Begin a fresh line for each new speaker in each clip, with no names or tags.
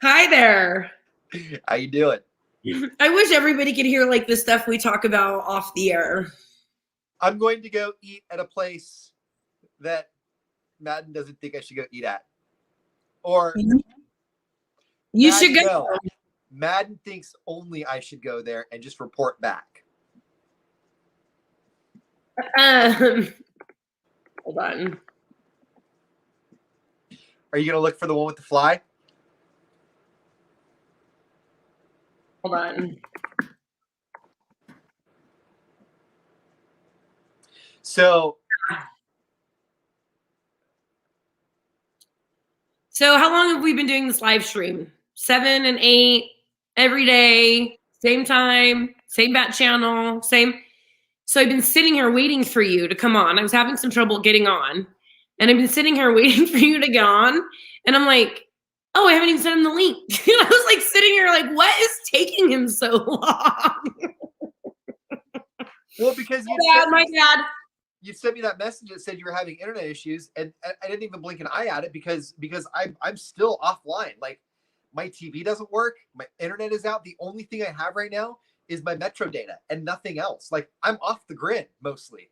Hi there.
How you doing?
I wish everybody could hear like the stuff we talk about off the air.
I'm going to go eat at a place that Madden doesn't think I should go eat at. Or
You
Madden,
should go.
no. Madden thinks only I should go there and just report back.
Hold on.
Are you going to look for the one with the fly?
Hold on.
So
how long have we been doing this live stream? 7 and 8 every day, same time, same bat channel, same. So I've been sitting here waiting for you to come on. I was having some trouble getting on, and I've been sitting here waiting for you to get on. And I'm like, oh, I haven't even sent him the link. I was like sitting here like, what is taking him so long?
Well, because
my dad.
You sent me that message that said you were having internet issues, and I didn't even blink an eye at it because I'm still offline. Like my TV doesn't work, my internet is out. The only thing I have right now is my Metro data and nothing else. Like I'm off the grid mostly.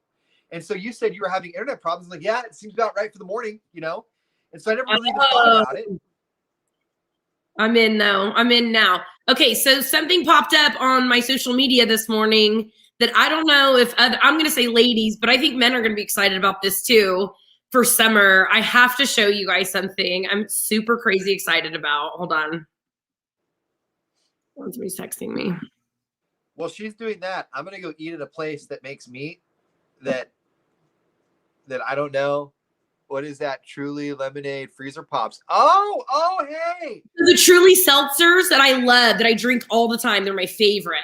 And so you said you were having internet problems. I'm like, yeah, it seems about right for the morning, you know? And so I never really even thought about it.
I'm in now. Okay, so something popped up on my social media this morning that I don't know if I'm going to say ladies, but I think men are going to be excited about this too for summer. I have to show you guys something I'm super crazy excited about. Hold on. Somebody's texting me.
Well, she's doing that. I'm going to go eat at a place that makes meat that I don't know. What is that? Truly lemonade freezer pops. Oh, hey.
The Truly seltzers that I love, that I drink all the time. They're my favorite.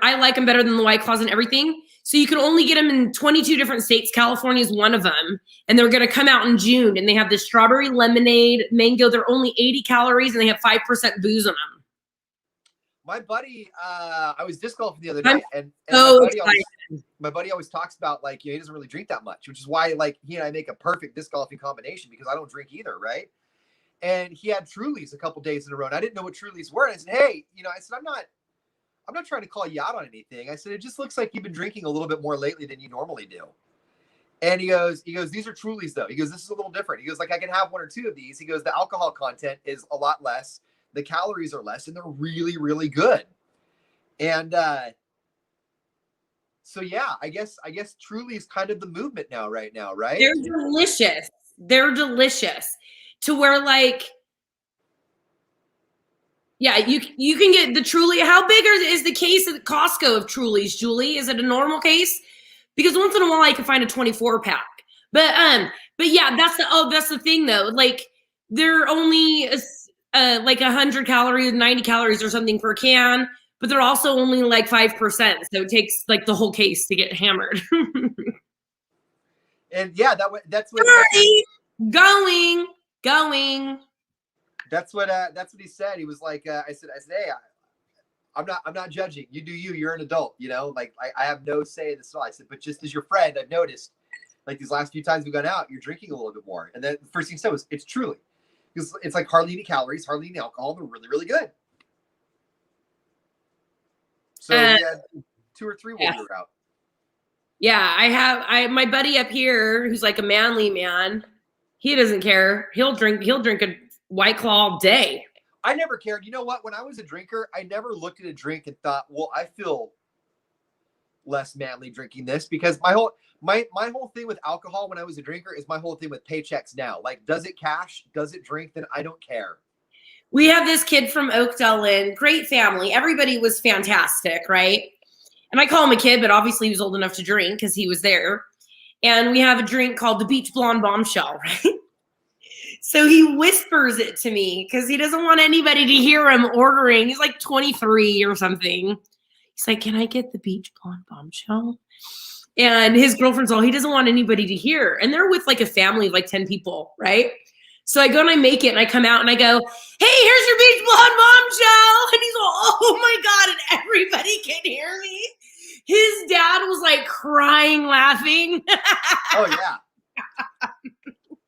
I like them better than the White Claws and everything. So you can only get them in 22 different states. California is one of them. And they're going to come out in June. And they have the strawberry lemonade, mango. They're only 80 calories and they have 5% booze in them.
My buddy, I was disc golfing the other night, and my buddy always talks about like, he doesn't really drink that much, which is why like he and I make a perfect disc golfing combination because I don't drink either, right? And he had Trulies a couple days in a row, and I didn't know what Trulies were. And I said, hey, I said, I'm not trying to call you out on anything. I said, it just looks like you've been drinking a little bit more lately than you normally do. And he goes, these are Trulies though. He goes, this is a little different. He goes, like I can have one or two of these. He goes, the alcohol content is a lot less. The calories are less, and they're really, really good. And so yeah, I guess Truly is kind of the movement right now, right?
They're delicious. They're delicious to where like, yeah, you can get the Truly. How big is the case at Costco of Trulies, Julie? Is it a normal case? Because once in a while I can find a 24 pack. But yeah, that's the thing though. Like they're only like 100 calories, 90 calories or something per can, but they're also only like 5%. So it takes like the whole case to get hammered.
And yeah, that's what
going.
That's what he said. He was like, I said, hey, I'm not judging. You do you. You're an adult. Like I have no say in this at all. I said, but just as your friend, I've noticed, like these last few times we've gone out, you're drinking a little bit more. And then the first thing he said was, it's Truly. It's like hardly any calories, hardly any alcohol. They're really, really good. So we had 2 or 3 while we were out.
Yeah, I have my buddy up here who's like a manly man. He doesn't care. He'll drink a White Claw all day.
I never cared. You know what? When I was a drinker, I never looked at a drink and thought, well, I feel less manly drinking this, because my whole thing with alcohol when I was a drinker is my whole thing with paychecks now. Like, does it cash? Does it drink? Then I don't care.
We have this kid from Oakdale, and great family. Everybody was fantastic, right? And I call him a kid, but obviously he was old enough to drink because he was there. And we have a drink called the Beach Blonde Bombshell, right? So he whispers it to me because he doesn't want anybody to hear him ordering. He's like 23 or something. He's like, can I get the Beach Blonde Bombshell? And his girlfriend's all, he doesn't want anybody to hear. And they're with like a family of like 10 people, right? So I go and I make it and I come out and I go, hey, here's your Beach Blonde Bombshell. And he's all, oh my God. And everybody can hear me. His dad was like crying, laughing.
Oh, yeah.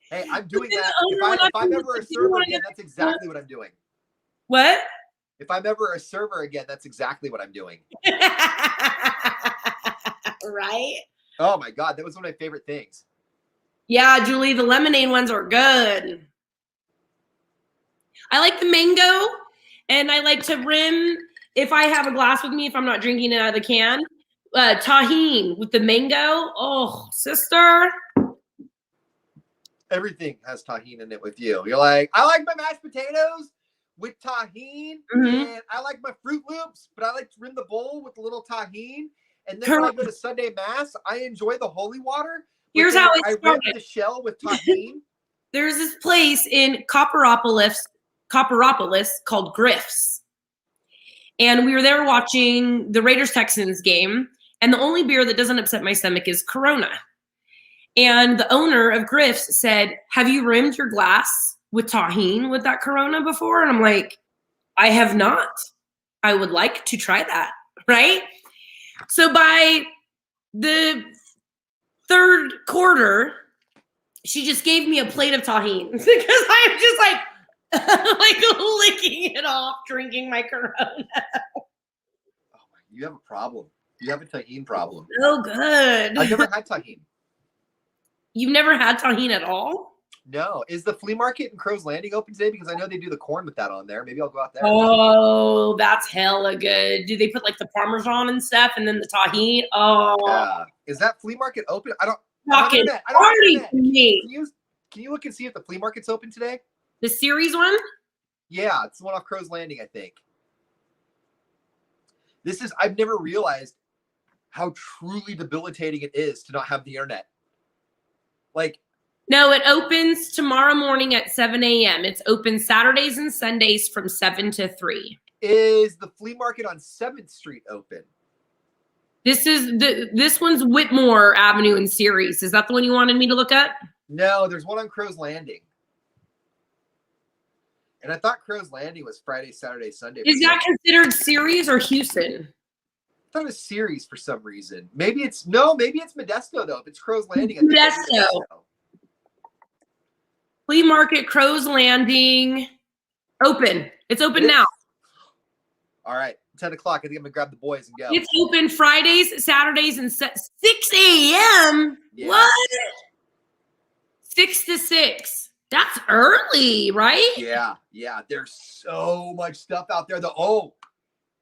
Hey, I'm doing that. If I'm ever a server again, that's exactly what I'm doing.
What?
If I'm ever a server again, that's exactly what I'm doing.
Right?
Oh my God, that was one of my favorite things.
Yeah, Julie, the lemonade ones are good. I like the mango, and I like to rim, if I have a glass with me, if I'm not drinking it out of the can, tahini with the mango. Oh, sister.
Everything has tahini in it with you. You're like, I like my mashed potatoes with tahini, and I like my Fruit Loops, but I like to rim the bowl with a little tahini. And then when I go to Sunday Mass, I enjoy the holy water.
Here's how it started.
I rim the shell with tahini.
There's this place in Copperopolis called Griff's. And we were there watching the Raiders-Texans game, and the only beer that doesn't upset my stomach is Corona. And the owner of Griff's said, have you rimmed your glass with tahini with that Corona before? And I'm like, I have not. I would like to try that, right? So by the third quarter, she just gave me a plate of tahini because I'm just like licking it off, drinking my Corona.
Oh, you have a problem. You have a tahini problem.
So good.
I've never had tahini.
You've never had tahini at all?
No. Is the flea market in Crow's Landing open today? Because I know they do the corn with that on there. Maybe I'll go out there.
Oh, that's hella good. Do they put like the Parmesan and stuff and then the tahini? Oh.
Yeah. Is that flea market open? I don't
Fucking party for me.
Can you look and see if the flea market's open today?
The series one?
Yeah, it's the one off Crow's Landing, I think. I've never realized how truly debilitating it is to not have the internet. Like,
no, it opens tomorrow morning at 7 a.m. It's open Saturdays and Sundays from 7 to 3.
Is the flea market on 7th Street open?
This one's Whitmore Avenue in Ceres. Is that the one you wanted me to look at?
No, there's one on Crow's Landing. And I thought Crow's Landing was Friday, Saturday, Sunday.
Is that considered Ceres or Houston?
I thought it was Ceres for some reason. Maybe it's Modesto though. If it's Crow's Landing, I think
Modesto. Flea market, Crow's Landing, open. It's open now.
All right, 10 o'clock. I think I'm gonna grab the boys and go.
It's open Fridays, Saturdays, and 6 a.m. Yeah. What? 6 to 6. That's early, right?
Yeah. There's so much stuff out there.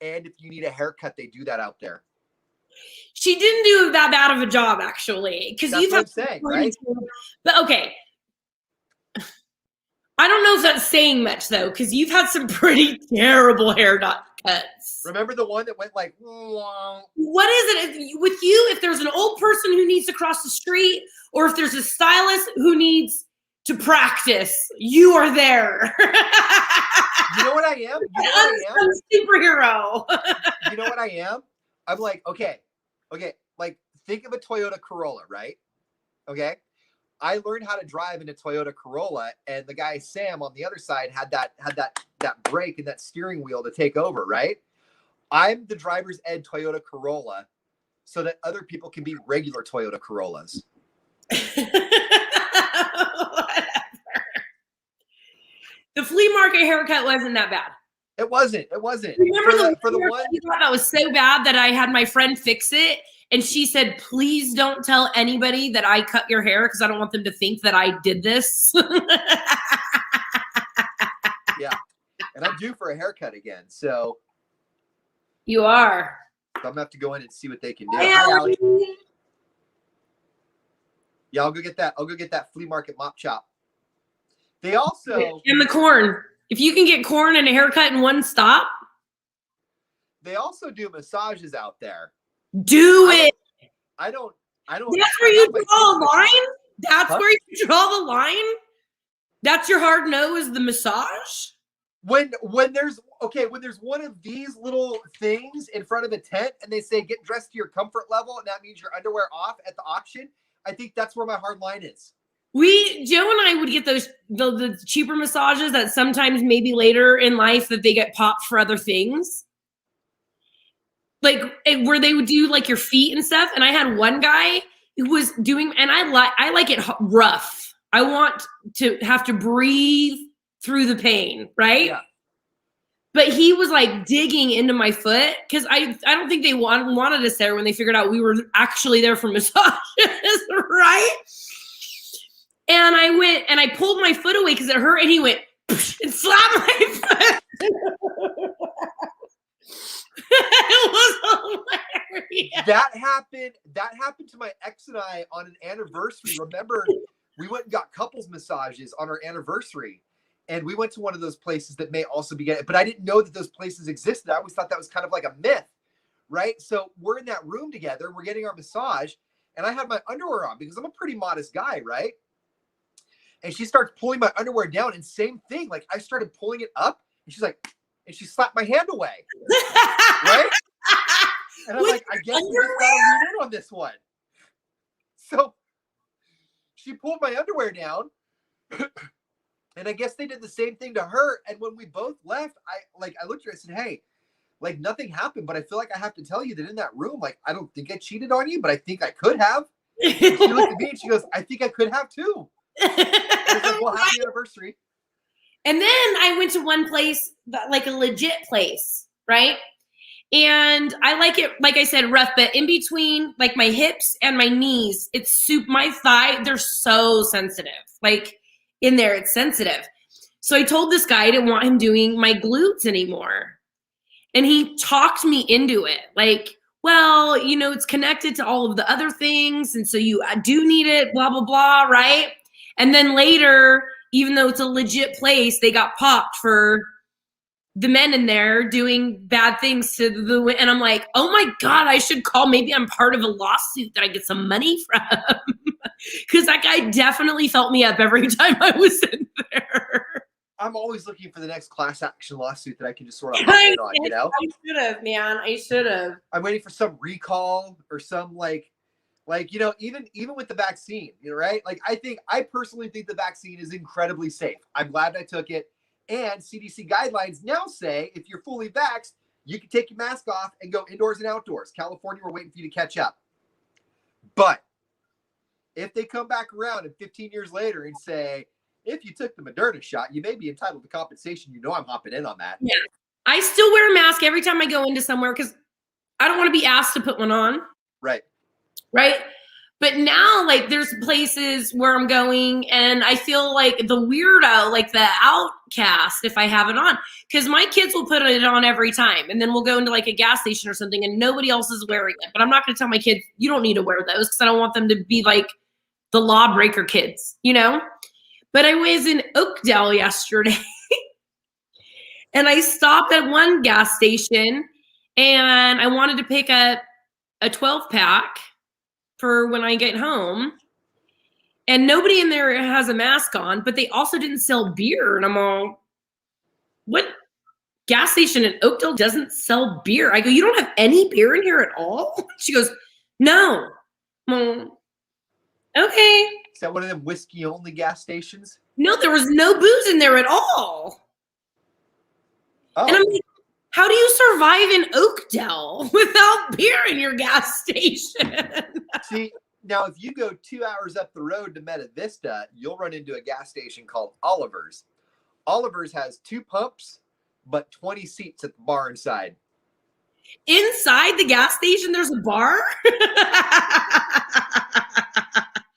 And if you need a haircut, they do that out there.
She didn't do that bad of a job, actually, because you've had
saying, right?
But okay, I don't know if that's saying much though, because you've had some pretty terrible haircuts.
Remember the one that went like?
What is it with you? If there's an old person who needs to cross the street, or if there's a stylist who needs to practice, you are there.
You know what I am?
Superhero.
You know what I am? I'm like, okay. Like, think of a Toyota Corolla, right? Okay. I learned how to drive in a Toyota Corolla, and the guy Sam on the other side had that brake and that steering wheel to take over, right? I'm the driver's ed Toyota Corolla, so that other people can be regular Toyota Corollas.
The flea market haircut wasn't that bad.
It wasn't.
Remember for the one that was so bad that I had my friend fix it, and she said, "Please don't tell anybody that I cut your hair because I don't want them to think that I did this."
Yeah, and I'm due for a haircut again, so
you are.
So I'm gonna have to go in and see what they can do.
Hi, Allie.
Yeah, I'll go get that flea market mop chop. They also
and the corn. If you can get corn and a haircut in one stop,
they also do massages out there.
Do it.
I don't.
That's where you draw a line. That's where you draw the line. That's your hard no is the massage.
When there's one of these little things in front of a tent and they say get dressed to your comfort level and that means your underwear off at the auction, I think that's where my hard line is.
Joe and I would get those the cheaper massages that sometimes maybe later in life that they get popped for other things. Like where they would do like your feet and stuff. And I had one guy who was doing, and I like it rough. I want to have to breathe through the pain, right?
Yeah.
But he was like digging into my foot because I don't think they wanted us there when they figured out we were actually there for massages, right? And I went and I pulled my foot away because it hurt, and he went and slapped my foot. It was hilarious.
That happened to my ex and I on an anniversary. Remember, we went and got couples massages on our anniversary. And we went to one of those places that may also be getting, but I didn't know that those places existed. I always thought that was kind of like a myth, right? So we're in that room together, we're getting our massage, and I had my underwear on because I'm a pretty modest guy, right? And she starts pulling my underwear down, and same thing, like I started pulling it up, and she's like, and she slapped my hand away, right? And I'm like, I guess we just gotta lean in on this one. So she pulled my underwear down. And I guess they did the same thing to her. And when we both left, I looked at her and said, hey, like nothing happened, but I feel like I have to tell you that in that room, like, I don't think I cheated on you, but I think I could have. And she looked at me and she goes, I think I could have too. And I was like, well, happy anniversary.
And then I went to one place, like a legit place, right? And I like it, like I said, rough, but in between like my hips and my knees, it's my thigh, they're so sensitive. Like, in there, it's sensitive. So I told this guy I didn't want him doing my glutes anymore. And he talked me into it. Like, well, you know, it's connected to all of the other things. And so you do need it, blah, blah, blah, right? And then later, even though it's a legit place, they got popped for the men in there doing bad things to the, and I'm like, oh my God, I should call. Maybe I'm part of a lawsuit that I get some money from. Because that guy definitely felt me up every time I was in there.
I'm always looking for the next class action lawsuit that I can just sort of hop in on, you know?
I should have, man. I should have.
I'm waiting for some recall or some like, you know, even with the vaccine, you know, right? Like, I personally think the vaccine is incredibly safe. I'm glad I took it. And CDC guidelines now say if you're fully vaxxed, you can take your mask off and go indoors and outdoors. California, we're waiting for you to catch up. But if they come back around and 15 years later and say, if you took the Moderna shot, you may be entitled to compensation, you know I'm hopping in on that.
Yeah. I still wear a mask every time I go into somewhere because I don't want to be asked to put one on.
Right.
Right. But now, like, there's places where I'm going and I feel like the weirdo, like the outcast, if I have it on. Because my kids will put it on every time. And then we'll go into, like, a gas station or something and nobody else is wearing it. But I'm not going to tell my kids, you don't need to wear those because I don't want them to be, like, the lawbreaker kids, you know? But I was in Oakdale yesterday. And I stopped at one gas station and I wanted to pick up a 12-pack for when I get home. And nobody in there has a mask on, but they also didn't sell beer. And I'm all, what gas station in Oakdale doesn't sell beer? I go, you don't have any beer in here at all? She goes, no. Okay.
Is that one of them whiskey only gas stations?
No, there was no booze in there at all.
Oh.
And I'm like, how do you survive in Oakdale without beer in your gas station?
See, now if you go 2 hours up the road to Meta Vista, you'll run into a gas station called Oliver's. Oliver's has 2 pumps, but 20 seats at the bar inside.
Inside the gas station, there's a bar?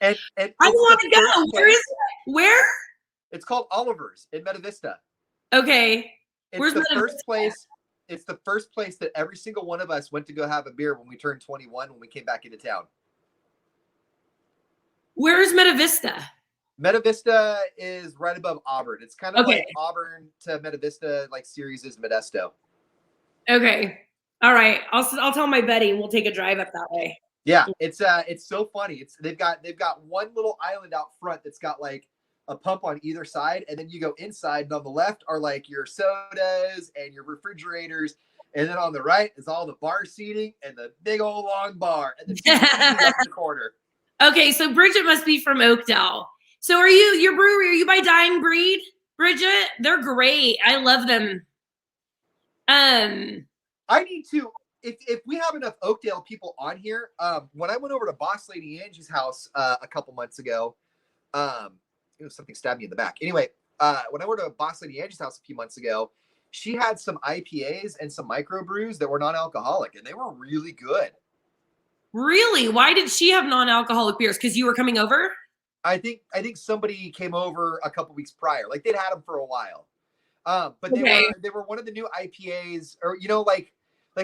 And
I want to go. Where is it? Where?
It's called Oliver's in Meta Vista.
Okay.
It's the first place. It's the first place that every single one of us went to go have a beer when we turned 21 when we came back into town.
Where is Meta Vista?
Meta Vista is right above Auburn. It's kind of like Auburn to Meta Vista, like Ceres is Modesto.
Okay. All right. I'll tell my buddy and we'll take a drive up that way.
Yeah, it's so funny. They've got one little island out front that's got like a pump on either side, and then you go inside, and on the left are like your sodas and your refrigerators, and then on the right is all the bar seating and the big old long bar and the in the corner. Okay,
so Bridget must be from Oakdale. So are you, your brewery, are you by Dying Breed, Bridget? They're great. I love them.
I need to, if we have enough Oakdale people on here, when I went over to Boss Lady Angie's house a couple months ago, something stabbed me in the back. Anyway, when I went to Boss Lady Angie's house a few months ago, she had some IPAs and some microbrews that were non-alcoholic, and they were really good.
Really? Why did she have non-alcoholic beers? Because you were coming over?
I think somebody came over a couple weeks prior. Like they'd had them for a while. But they were one of the new IPAs, or like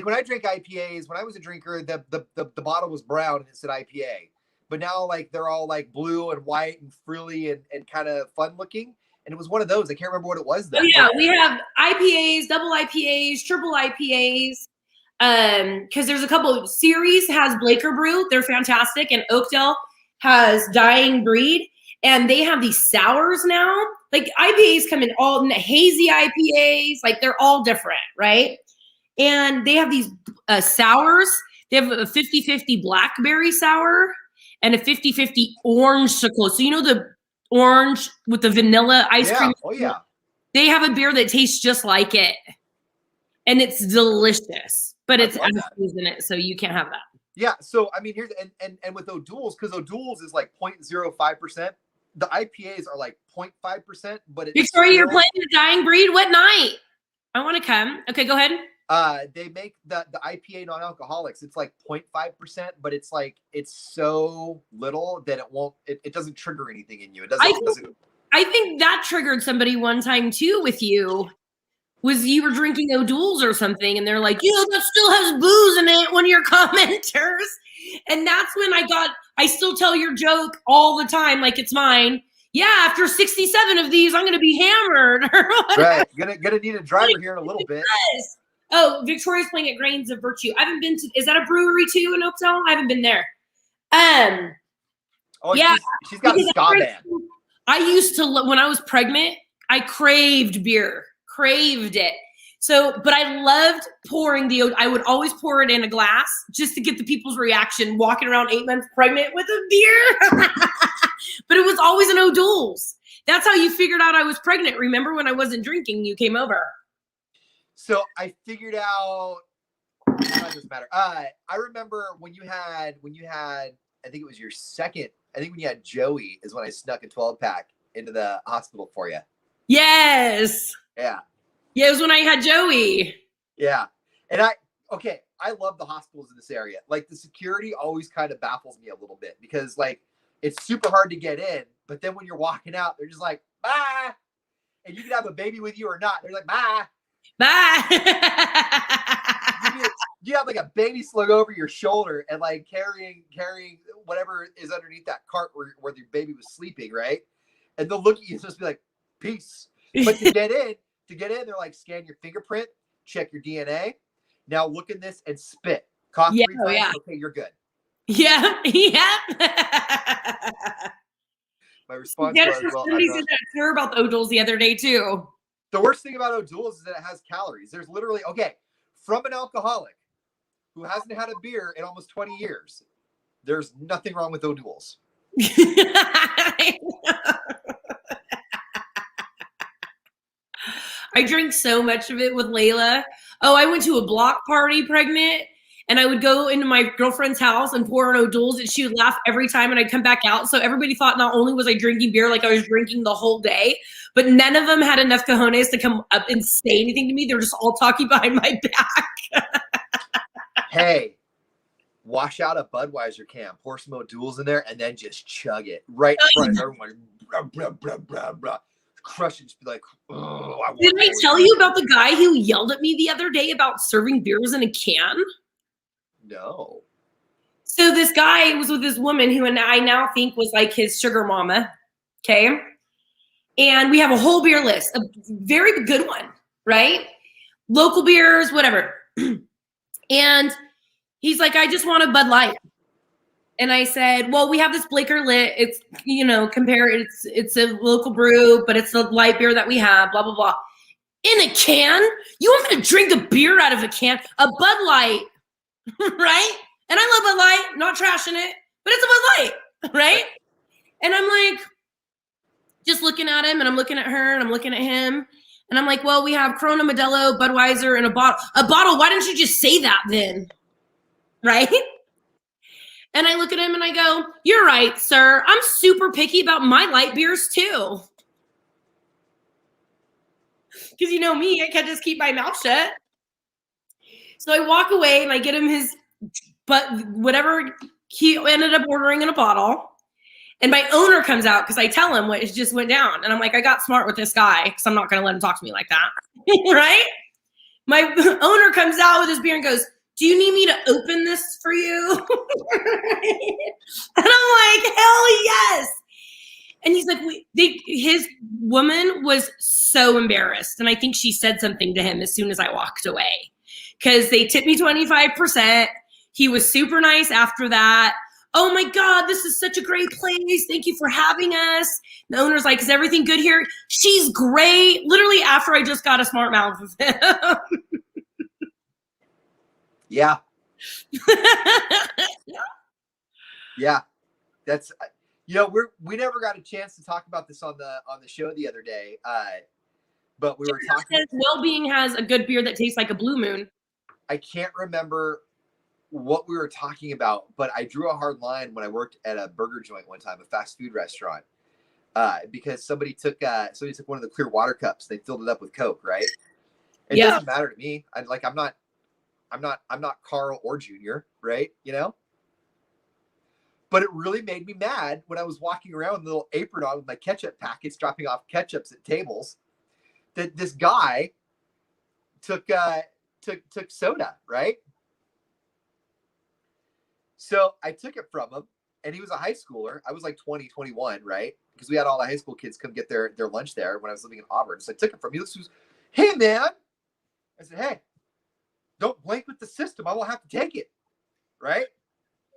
when I drank IPAs, when I was a drinker, the bottle was brown and it said IPA. But now like they're all like blue and white and frilly and kind of fun looking. And it was one of those. I can't remember what it was though.
Oh yeah, we have IPAs, double IPAs, triple IPAs. Because there's a couple. Ceres has Blaker Brew, they're fantastic, and Oakdale has Dying Breed, and they have these sours now. Like IPAs come in all hazy IPAs, like they're all different, right? And they have these sours. They have a 50-50 blackberry sour and a 50-50 orange sickle. So you know the orange with the vanilla ice cream?
Oh yeah.
They have a beer that tastes just like it. And it's delicious, but it's acids in it, so you can't have that.
Yeah. So I mean, here's and with O'Doul's, because O'Doul's is like 0.05%. The IPAs are like 0.5%, but it's
Victoria, you're playing the Dying Breed. What night? I want to come. Okay, go ahead.
They make the IPA non-alcoholics. It's like 0.5%, but it's like it's so little that it doesn't trigger anything in you. It doesn't.
I think that triggered somebody one time too with you. Was you were drinking O'Doul's or something, and they're like, that still has booze in it, one of your commenters. And that's when I still tell your joke all the time, like it's mine. Yeah, after 67 of these, I'm going to be hammered.
Right. Gonna need a driver here in a little bit.
Yes. Oh, Victoria's playing at Grains of Virtue. I haven't been to, is that a brewery too in Oakdale? I haven't been there.
Oh, yeah. She's got a ska band.
I used to, when I was pregnant, I craved beer. Craved it. So, but I loved pouring I would always pour it in a glass just to get the people's reaction walking around 8 months pregnant with a beer. But it was always an O'Doul's. That's how you figured out I was pregnant. Remember when I wasn't drinking, you came over.
So I figured out, it doesn't matter. I remember when you had, I think it was your second, I think when you had Joey is when I snuck a 12-pack into the hospital for you.
Yes.
Yeah.
Yeah, it was when I had Joey.
Yeah. And I love the hospitals in this area. Like the security always kind of baffles me a little bit because like it's super hard to get in, but then when you're walking out, they're just like, bye. And you can have a baby with you or not. They're like, bye.
Bye.
you have like a baby slung over your shoulder and like carrying whatever is underneath that cart where your baby was sleeping, right? And they'll look at you and just be like, peace. But to get in, they're like, scan your fingerprint, check your DNA. Now look in this and spit. Cough 3 times. Yeah. Okay, you're good.
Yeah. Yeah.
My response was, well,
somebody said that to her about the O'Doul's the other day too.
The worst thing about O'Doul's is that it has calories. There's literally, from an alcoholic who hasn't had a beer in almost 20 years, there's nothing wrong with O'Doul's.
I drink so much of it with Layla. Oh, I went to a block party pregnant, and I would go into my girlfriend's house and pour an O'Doul's, and she would laugh every time, and I'd come back out. So everybody thought not only was I drinking beer, like I was drinking the whole day, but none of them had enough cojones to come up and say anything to me. They were just all talking behind my back.
Hey, wash out a Budweiser can, pour some O'Doul's in there, and then just chug it right in front of everyone. Blah, blah, blah, blah, blah. Crush it, just be like, oh,
Didn't I tell you about the guy who yelled at me the other day about serving beers in a can?
No.
So this guy was with this woman who I now think was like his sugar mama. Okay. And we have a whole beer list, a very good one, right? Local beers, whatever. And he's like, I just want a Bud Light. And I said, well, we have this Blaker Lit. It's, it's a local brew, but it's the light beer that we have, blah, blah, blah. In a can? You want me to drink a beer out of a can? A Bud Light, right? And I love Bud Light, not trashing it, but it's a Bud Light, right? And I'm like, just looking at him, and I'm looking at her, and I'm looking at him. And I'm like, well, we have Corona, Modelo, Budweiser, and a bottle. A bottle, why didn't you just say that then? Right? And I look at him and I go, you're right, sir. I'm super picky about my light beers too. Because you know me, I can't just keep my mouth shut. So I walk away and I get him his, but whatever he ended up ordering in a bottle. And my owner comes out because I tell him what just went down. And I'm like, I got smart with this guy because I'm not going to let him talk to me like that. Right? My owner comes out with his beer and goes, do you need me to open this for you? And I'm like, hell yes. And he's like, his woman was so embarrassed. And I think she said something to him as soon as I walked away because they tipped me 25%. He was super nice after that. Oh my God, this is such a great place. Thank you for having us. The owner's like, is everything good here? She's great. Literally after I just got a smart mouth with him.
Yeah. Yeah. That's, we never got a chance to talk about this on the show the other day. But we were talking.
Well-being has a good beer that tastes like a Blue Moon.
I can't remember what we were talking about, but I drew a hard line when I worked at a burger joint one time, a fast food restaurant, because somebody took one of the clear water cups. They filled it up with Coke, right? It doesn't matter to me. I'm not Carl or Junior, right? But it really made me mad when I was walking around with a little apron on with my ketchup packets, dropping off ketchups at tables, that this guy took soda, right? So I took it from him, and he was a high schooler. I was like 20, 21, right? Because we had all the high school kids come get their lunch there when I was living in Auburn. So I took it from him. He was, hey, man. I said, hey, don't blink with the system. I won't have to take it, right?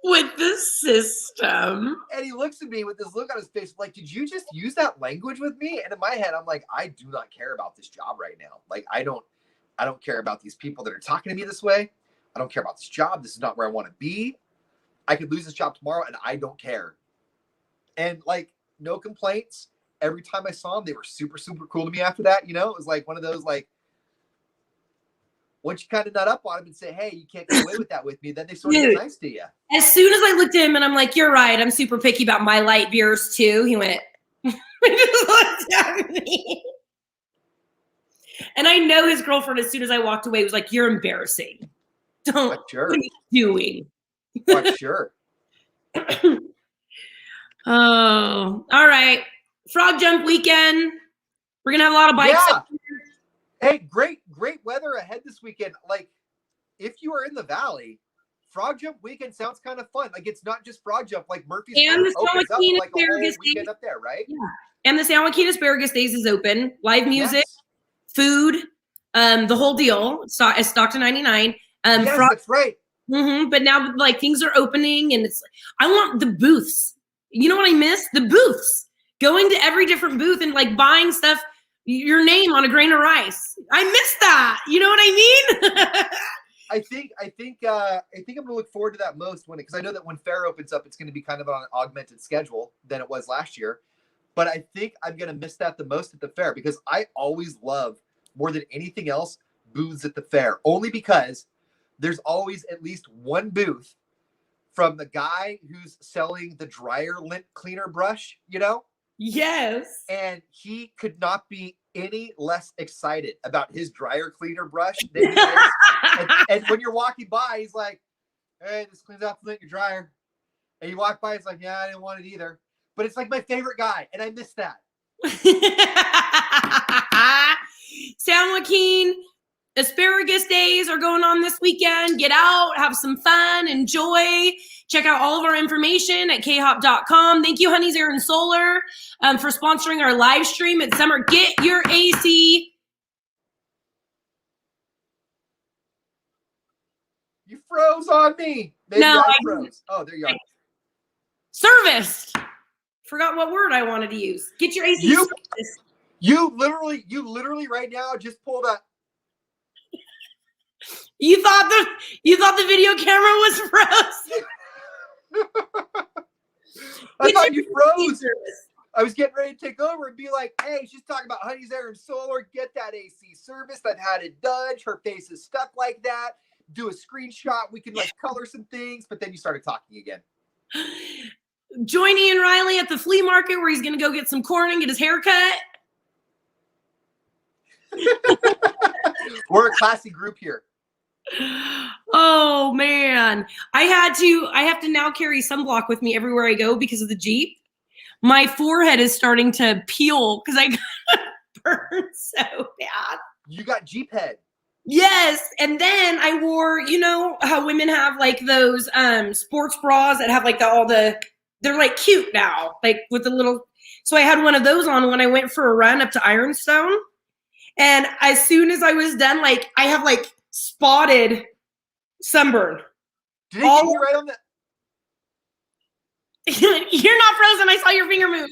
With the system.
And he looks at me with this look on his face like, did you just use that language with me? And in my head, I'm like, I do not care about this job right now. Like, I don't care about these people that are talking to me this way. I don't care about this job. This is not where I want to be. I could lose this job tomorrow and I don't care. And like, no complaints. Every time I saw them, they were super, super cool to me after that. It was like one of those, like, once you kind of nut up on them and say, hey, you can't get away with that with me, then they sort of get nice to you.
As soon as I looked at him and I'm like, you're right, I'm super picky about my light beers too, he went, just looked at me. And I know his girlfriend, as soon as I walked away, was like, you're embarrassing. What are you doing?
What, sure.
Oh, all right. Frog Jump weekend. We're going to have a lot of bikes.
Yeah. Hey, great weather ahead this weekend. Like, if you are in the valley, Frog Jump weekend sounds kind of fun. Like, it's not just Frog Jump. Like, Murphy's
and the
opens up
San
like a whole weekend up there, right?
Yeah. And the San Joaquin Asparagus Days is open. Live music, food, the whole deal. It's stocked to 99.
Yes, that's right.
Mm-hmm, but now, like, things are opening, and I want the booths. You know what I miss? The booths. Going to every different booth and like buying stuff, your name on a grain of rice. I miss that. You know what I mean?
I think I'm gonna look forward to that most because I know that when fair opens up, it's going to be kind of on an augmented schedule than it was last year. But I think I'm gonna miss that the most at the fair because I always love more than anything else booths at the fair, only because there's always at least one booth from the guy who's selling the dryer lint cleaner brush,
Yes.
And he could not be any less excited about his dryer cleaner brush than he is. And when you're walking by, he's like, hey, this cleans out the lint in your dryer. And you walk by, it's like, yeah, I didn't want it either. But it's like my favorite guy, and I miss that.
San Joaquin Asparagus Days are going on this weekend. Get out, have some fun, enjoy. Check out all of our information at khop.com. Thank you, Honey's Air and Solar, for sponsoring our live stream at Summer. Get your AC.
You froze on me. Maybe
no,
I froze. Oh, there you are.
Serviced. Forgot what word I wanted to use. Get your AC serviced. You
literally right now just pulled up.
You thought the video camera was frozen.
I thought you froze. I was getting ready to take over and be like, hey, she's talking about Honey's Air and Solar. Get that AC serviced. I've had it done. Her face is stuck like that. Do a screenshot. We can like color some things. But then you started talking again.
Join Ian Riley at the flea market where he's going to go get some corn and get his hair cut.
We're a classy group here.
Oh man. I have to now carry sunblock with me everywhere I go because of the Jeep. My forehead is starting to peel because I got burned so bad.
You got Jeep head.
Yes. And then I wore, you know how women have like those sports bras that have like they're like cute now, like with the little, so I had one of those on when I went for a run up to Ironstone. And as soon as I was done, like I have like spotted sunburn.
Did they get you right on the?
You're not frozen. I saw your finger move.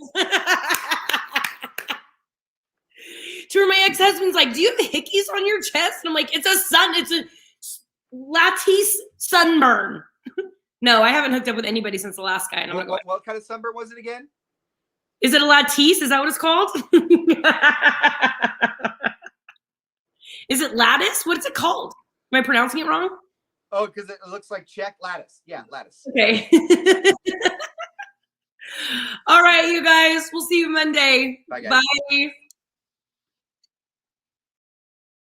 To my ex-husband's like, do you have hickeys on your chest? And I'm like, it's a lattice sunburn. No, I haven't hooked up with anybody since the last guy. And I'm
what kind of sunburn was it again?
Is it a lattice? Is that what it's called? Is it lattice? What's it called? Am I pronouncing it wrong?
Oh, because it looks like check lattice. Yeah, lattice.
Okay. All right, you guys. We'll see you Monday.
Bye, guys.
Bye.